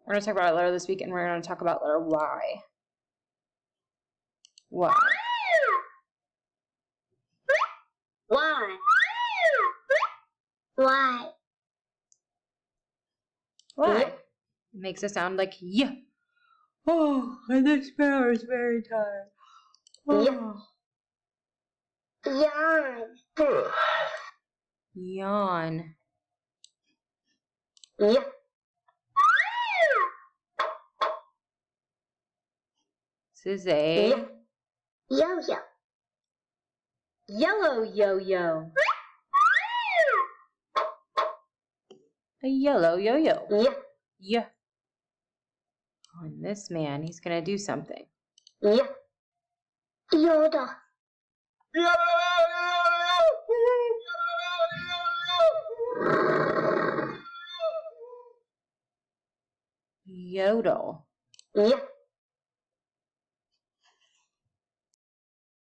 We're going to talk about a letter this week, and we're going to talk about letter Y. Y. Y. Y. Y. It makes a sound like Y. Oh, and the sparrow is very tired. Oh. Yawn. Yawn. Yeah. This is a Yo-yo. yellow yo-yo. A yellow yo-yo. Yeah. Yeah. Oh, and this man, he's going to do something. Yeah. Yoda. Yodel. Yeah.